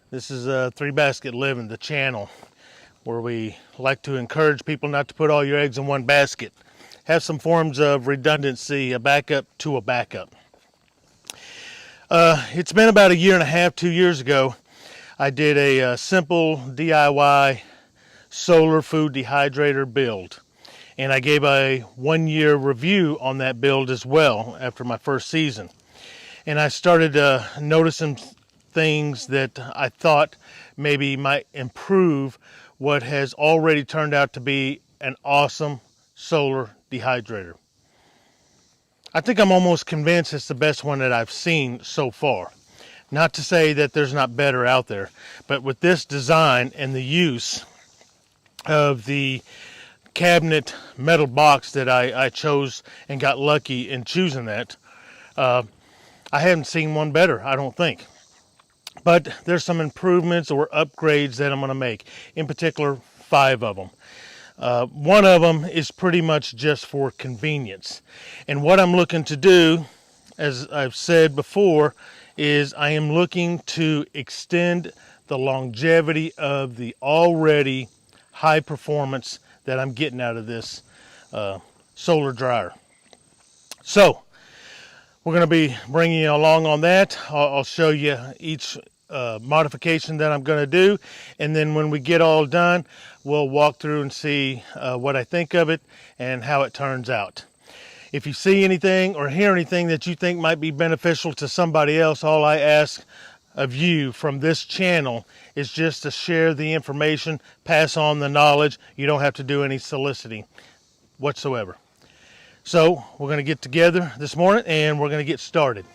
This is Three Basket Living, the channel where we like to encourage people not to put all your eggs in one basket. Have some forms of redundancy, a backup to a backup. It's been about 1.5 years, 2 years ago, I did a simple DIY solar food dehydrator build. And I gave a 1-year review on that build as well after my first season. And I started noticing things that I thought maybe might improve what has already turned out to be an awesome solar dehydrator. I think I'm almost convinced it's the best one that I've seen so far. Not to say that there's not better out there, but with this design and the use of the cabinet metal box that I chose and got lucky in choosing that, I haven't seen one better, I don't think. But there's some improvements or upgrades that I'm going to make, in particular 5 of them. One of them is pretty much just for convenience. And what I'm looking to do, as I've said before, is I am looking to extend the longevity of the already high performance that I'm getting out of this solar dryer. So we're going to be bringing you along on that. I'll show you each modification that I'm going to do, and then when we get all done, we'll walk through and see what I think of it and how it turns out. If you see anything or hear anything that you think might be beneficial to somebody else, all I ask of you from this channel is just to share the information, pass on the knowledge. You don't have to do any soliciting whatsoever. So we're going to get together this morning and we're going to get started.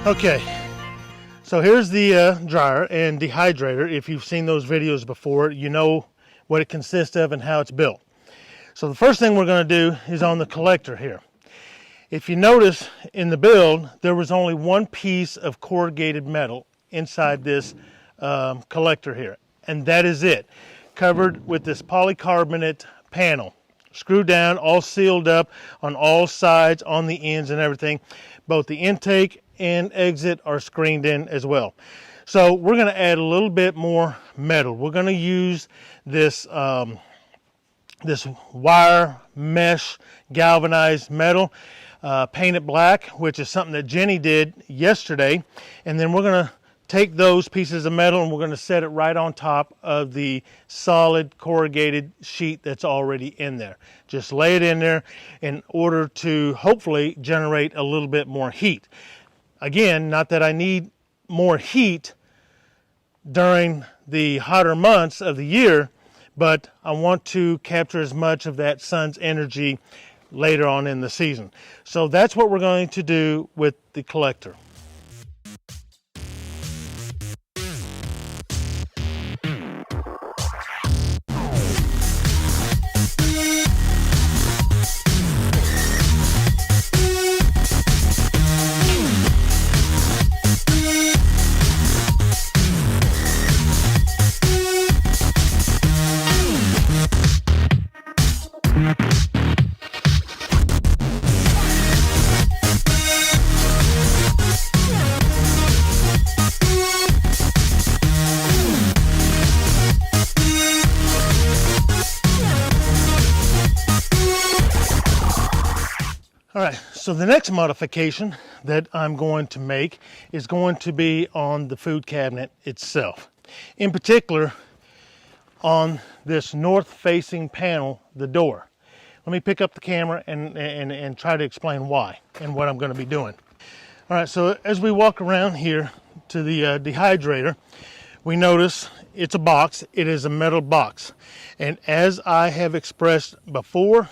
Okay, so here's the dryer and dehydrator. If you've seen those videos before, you know what it consists of and how it's built. So the first thing we're going to do is on the collector here. If you notice in the build, there was only one piece of corrugated metal inside this collector here, and that is it, covered with this polycarbonate panel, screwed down, all sealed up on all sides, on the ends and everything. Both the intake and exit are screened in as well. So we're going to add a little bit more metal. We're going to use this this wire mesh galvanized metal, paint it black, which is something that Jenny did yesterday. And then we're going to take those pieces of metal and we're going to set it right on top of the solid corrugated sheet that's already in there. Just lay it in there in order to hopefully generate a little bit more heat. Again, not that I need more heat during the hotter months of the year, but I want to capture as much of that sun's energy later on in the season. So that's what we're going to do with the collector. All right, so the next modification that I'm going to make is going to be on the food cabinet itself. In particular, on this north-facing panel, the door. Let me pick up the camera and try to explain why and what I'm going to be doing. All right, so as we walk around here to the dehydrator, we notice it's a box. It is a metal box. And as I have expressed before,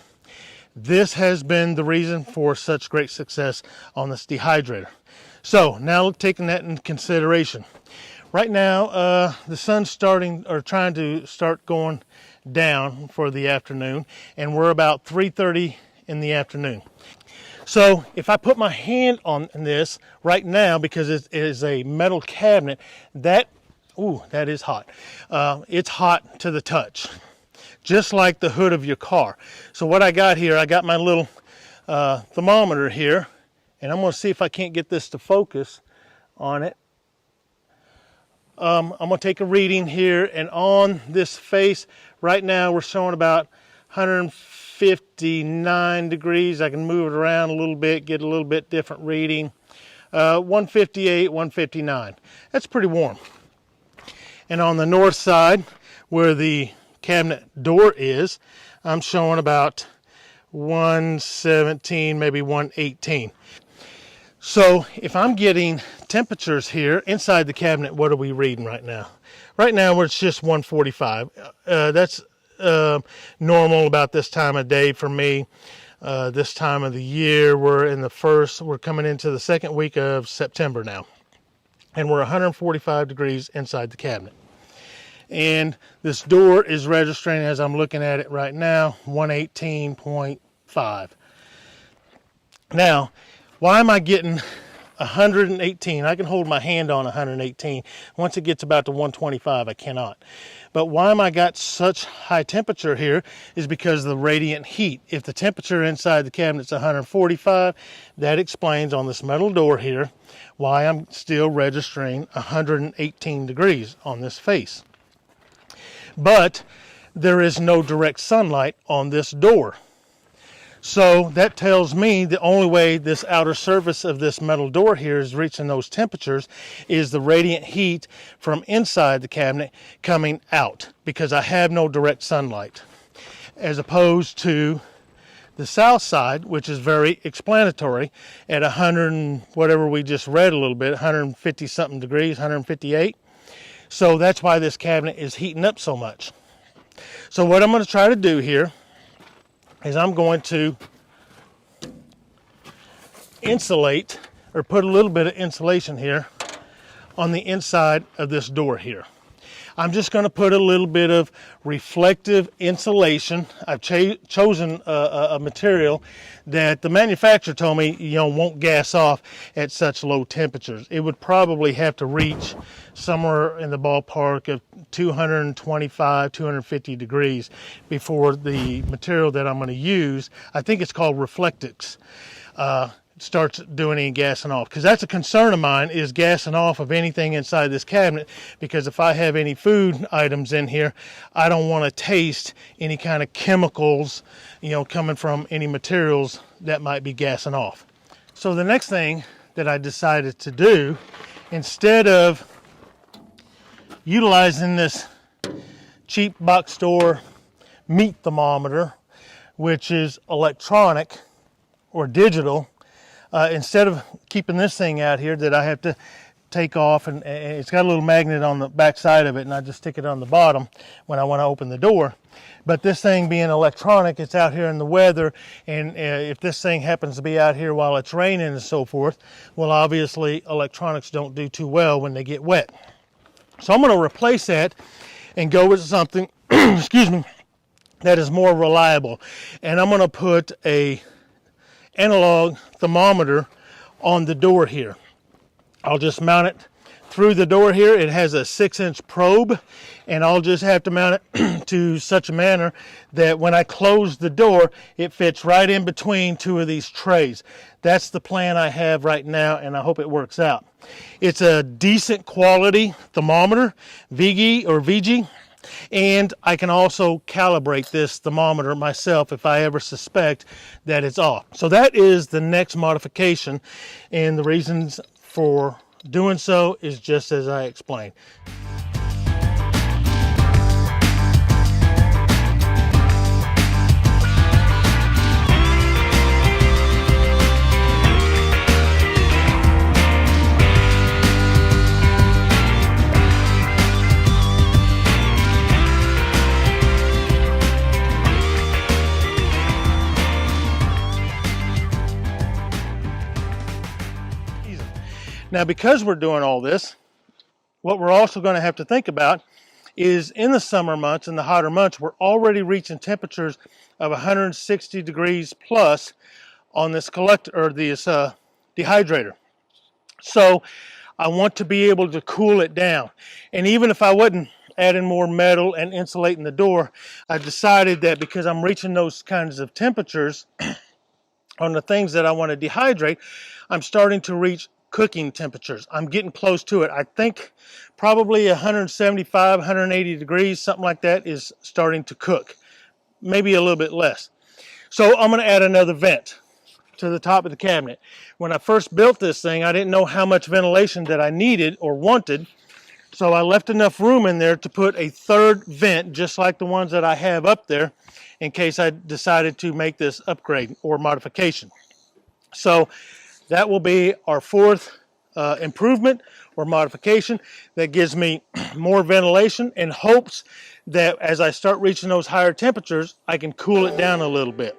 this has been the reason for such great success on this dehydrator. So now taking that into consideration, right now the sun's trying to start going down for the afternoon, and we're about 3:30 in the afternoon. So if I put my hand on this right now, because it is a metal cabinet, that Ooh, that is hot. It's hot to the touch, just like the hood of your car. So what I got here, I got my little thermometer here, and I'm going to see if I can't get this to focus on it. I'm going to take a reading here, and on this face right now we're showing about 159 degrees. I can move it around a little bit, get a little bit different reading. 158, 159. That's pretty warm. And on the north side, where the cabinet door is, I'm showing about 117, maybe 118. So if I'm getting temperatures here inside the cabinet, what are we reading right now? Right now it's just 145. That's normal about this time of day for me. This time of the year, we're coming into the second week of September now. And we're 145 degrees inside the cabinet. And this door is registering, as I'm looking at it right now, 118.5. Now, why am I getting 118? I can hold my hand on 118. Once it gets about to 125, I cannot. But why am I got such high temperature here is because of the radiant heat. If the temperature inside the cabinet is 145, that explains on this metal door here why I'm still registering 118 degrees on this face. But there is no direct sunlight on this door. So that tells me the only way this outer surface of this metal door here is reaching those temperatures is the radiant heat from inside the cabinet coming out, because I have no direct sunlight. As opposed to the south side, which is very explanatory, at 100 and whatever we just read a little bit, 150 something degrees, 158. So that's why this cabinet is heating up so much. So what I'm going to try to do here is I'm going to insulate, or put a little bit of insulation here on the inside of this door here. I'm just going to put a little bit of reflective insulation. I've chosen a material that the manufacturer told me won't gas off at such low temperatures. It would probably have to reach somewhere in the ballpark of 225, 250 degrees before the material that I'm going to use, I think it's called Reflectix, starts doing any gassing off, because that's a concern of mine, is gassing off of anything inside this cabinet, because if I have any food items in here, I don't want to taste any kind of chemicals coming from any materials that might be gassing off. So the next thing that I decided to do, instead of utilizing this cheap box store meat thermometer, which is electronic or digital, instead of keeping this thing out here that I have to take off, and it's got a little magnet on the back side of it, and I just stick it on the bottom when I want to open the door. But this thing being electronic, it's out here in the weather, and if this thing happens to be out here while it's raining and so forth, well, obviously electronics don't do too well when they get wet. So I'm going to replace that and go with something excuse me, that is more reliable. And I'm going to put a analog thermometer on the door here. I'll just mount it through the door here. It has a 6-inch probe, and I'll just have to mount it to such a manner that when I close the door, it fits right in between two of these trays. That's the plan I have right now, and I hope it works out. It's a decent quality thermometer, VG, and I can also calibrate this thermometer myself if I ever suspect that it's off. So that is the next modification, and the reasons for doing so is just as I explained. Now, because we're doing all this, what we're also going to have to think about is in the summer months and the hotter months, we're already reaching temperatures of 160 degrees plus on this collector, or this dehydrator. So I want to be able to cool it down. And even if I wasn't adding more metal and insulating the door, I decided that because I'm reaching those kinds of temperatures on the things that I want to dehydrate, I'm starting to reach cooking temperatures. I'm getting close to it. I think probably 175, 180 degrees, something like that, is starting to cook. Maybe a little bit less. So I'm going to add another vent to the top of the cabinet. When I first built this thing, I didn't know how much ventilation that I needed or wanted, so I left enough room in there to put a third vent, just like the ones that I have up there, in case I decided to make this upgrade or modification. So that will be our fourth improvement or modification that gives me more ventilation, in hopes that as I start reaching those higher temperatures, I can cool it down a little bit.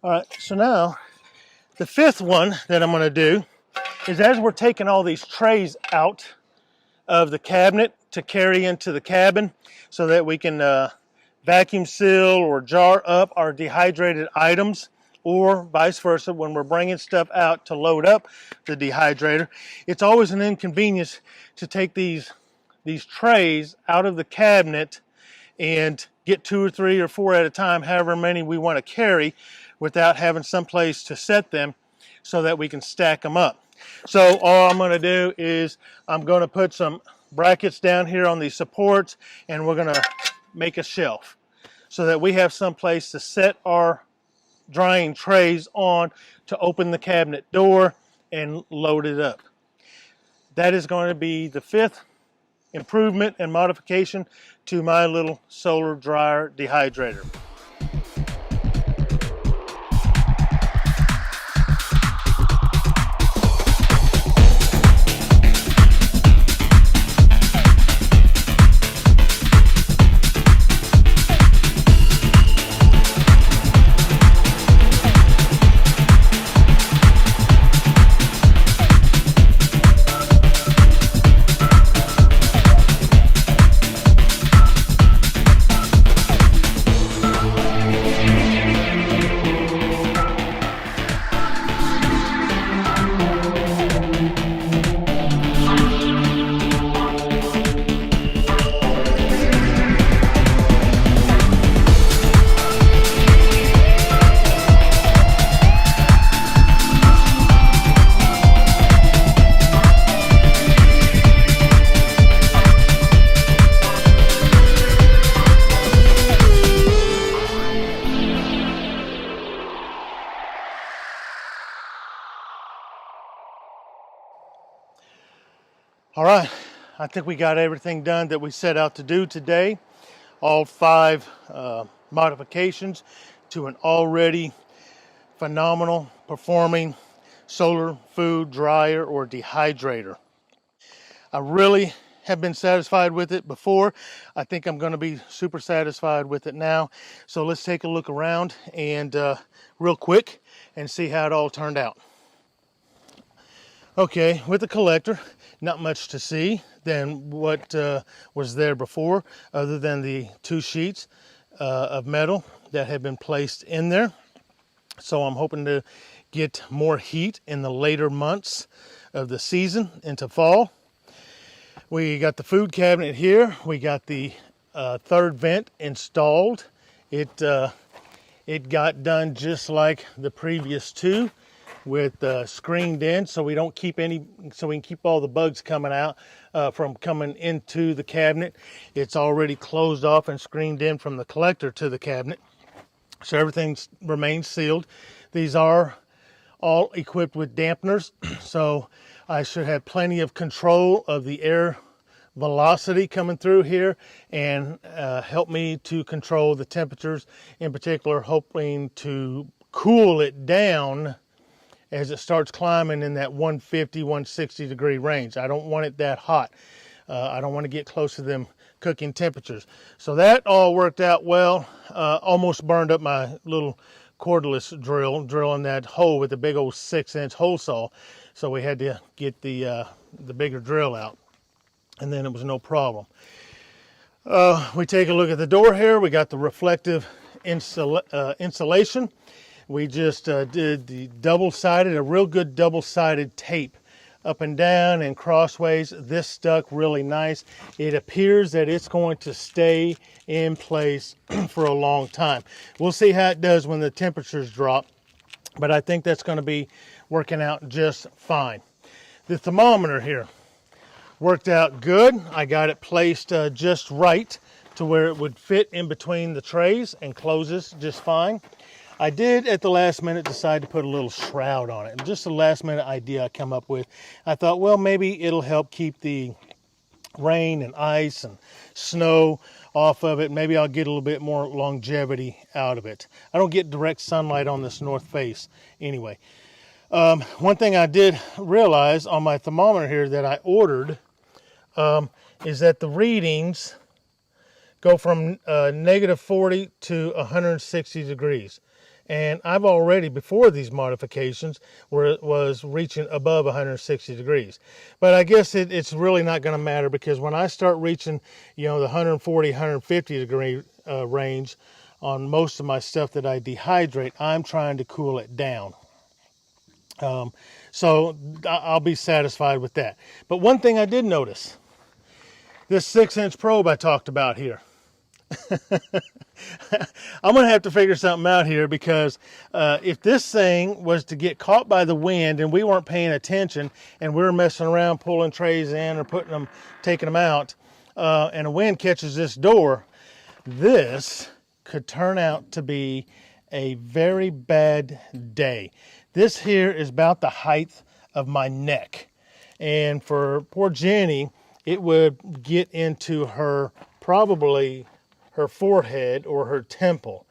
All right, so now the fifth one that I'm going to do is, as we're taking all these trays out of the cabinet to carry into the cabin so that we can vacuum seal or jar up our dehydrated items, or vice versa when we're bringing stuff out to load up the dehydrator, it's always an inconvenience to take these trays out of the cabinet and get 2 or 3 or 4 at a time, however many we want to carry, without having some place to set them so that we can stack them up. So all I'm going to do is I'm going to put some brackets down here on these supports, and we're going to make a shelf so that we have some place to set our drying trays on to open the cabinet door and load it up. That is going to be the fifth improvement and modification to my little solar dryer dehydrator. All right, I think we got everything done that we set out to do today. All 5 modifications to an already phenomenal performing solar food dryer or dehydrator. I really have been satisfied with it before. I think I'm going to be super satisfied with it now. So let's take a look around and real quick and see how it all turned out. Okay, with the collector, not much to see than what was there before, other than the 2 sheets of metal that have been placed in there. So I'm hoping to get more heat in the later months of the season into fall. We got the food cabinet here. We got the 3rd vent installed. It got done just like the previous 2, with screened in, so we don't keep so we can keep all the bugs coming out from coming into the cabinet. It's already closed off and screened in from the collector to the cabinet, so everything remains sealed. These are all equipped with dampeners, so I should have plenty of control of the air velocity coming through here, and help me to control the temperatures, in particular hoping to cool it down as it starts climbing in that 150, 160 degree range. I don't want it that hot. I don't want to get close to them cooking temperatures. So that all worked out well. Almost burned up my little cordless drilling that hole with the big old 6-inch hole saw. So we had to get the bigger drill out, and then it was no problem. We take a look at the door here. We got the reflective insulation. We just did the a real good double-sided tape up and down and crossways. This stuck really nice. It appears that it's going to stay in place for a long time. We'll see how it does when the temperatures drop, but I think that's going to be working out just fine. The thermometer here worked out good. I got it placed just right to where it would fit in between the trays and closes just fine. I did at the last minute decide to put a little shroud on it. And just a last minute idea I come up with. I thought, well, maybe it'll help keep the rain and ice and snow off of it. Maybe I'll get a little bit more longevity out of it. I don't get direct sunlight on this north face anyway. One thing I did realize on my thermometer here that I ordered is that the readings go from -40 to 160 degrees. And I've already, before these modifications, where it was reaching above 160 degrees. But I guess it's really not going to matter, because when I start reaching, the 140, 150 degree range on most of my stuff that I dehydrate, I'm trying to cool it down. So I'll be satisfied with that. But one thing I did notice, this 6-inch probe I talked about here. I'm going to have to figure something out here, because if this thing was to get caught by the wind and we weren't paying attention and we were messing around pulling trays in or taking them out, and the wind catches this door, this could turn out to be a very bad day. This here is about the height of my neck, and for poor Jenny, it would get into probably her forehead or her temple.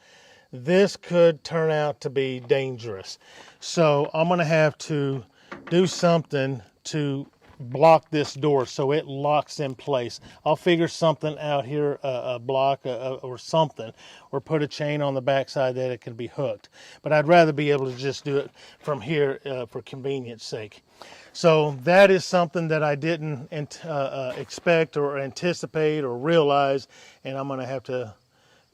This could turn out to be dangerous. So I'm going to have to do something to block this door so it locks in place. I'll figure something out here, a block or something, or put a chain on the backside that it can be hooked. But I'd rather be able to just do it from here for convenience sake. So that is something that I didn't expect or anticipate or realize, and I'm going to have to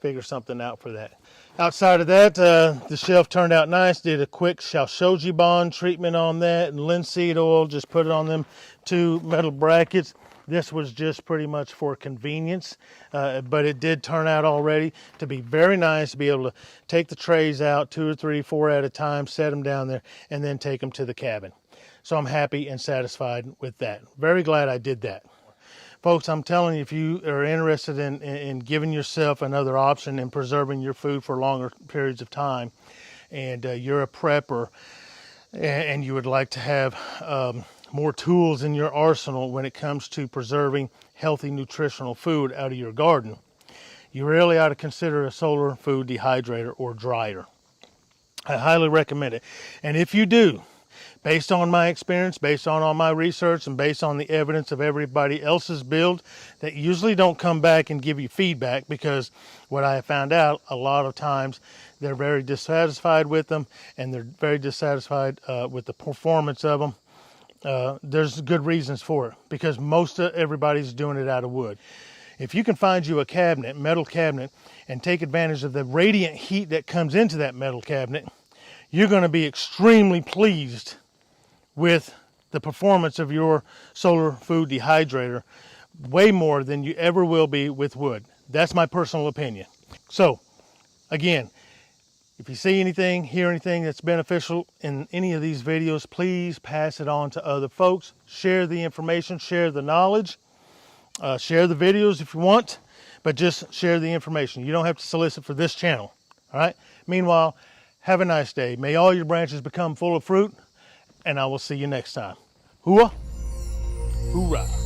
figure something out for that. Outside of that, the shelf turned out nice. Did a quick Shaoshoji bond treatment on that, and linseed oil, just put it on them 2 metal brackets. This was just pretty much for convenience, but it did turn out already to be very nice to be able to take the trays out 2 or 3, 4 at a time, set them down there, and then take them to the cabin. So I'm happy and satisfied with that. Very glad I did that. Folks, I'm telling you, if you are interested in giving yourself another option in preserving your food for longer periods of time, and you're a prepper and you would like to have more tools in your arsenal when it comes to preserving healthy, nutritional food out of your garden, you really ought to consider a solar food dehydrator or dryer. I highly recommend it. And if you do, based on my experience, based on all my research, and based on the evidence of everybody else's build, that usually don't come back and give you feedback, because what I have found out, a lot of times they're very dissatisfied with them, and they're very dissatisfied with the performance of them. there's good reasons for it, because most of everybody's doing it out of wood. If you can find you a cabinet, metal cabinet, and take advantage of the radiant heat that comes into that metal cabinet, you're going to be extremely pleased with the performance of your solar food dehydrator, way more than you ever will be with wood. That's my personal opinion. So again, if you see anything, hear anything that's beneficial in any of these videos, please pass it on to other folks. Share the information, share the knowledge, share the videos if you want, but just share the information. You don't have to solicit for this channel. All right. Meanwhile, have a nice day. May all your branches become full of fruit, and I will see you next time. Hooah! Hoorah!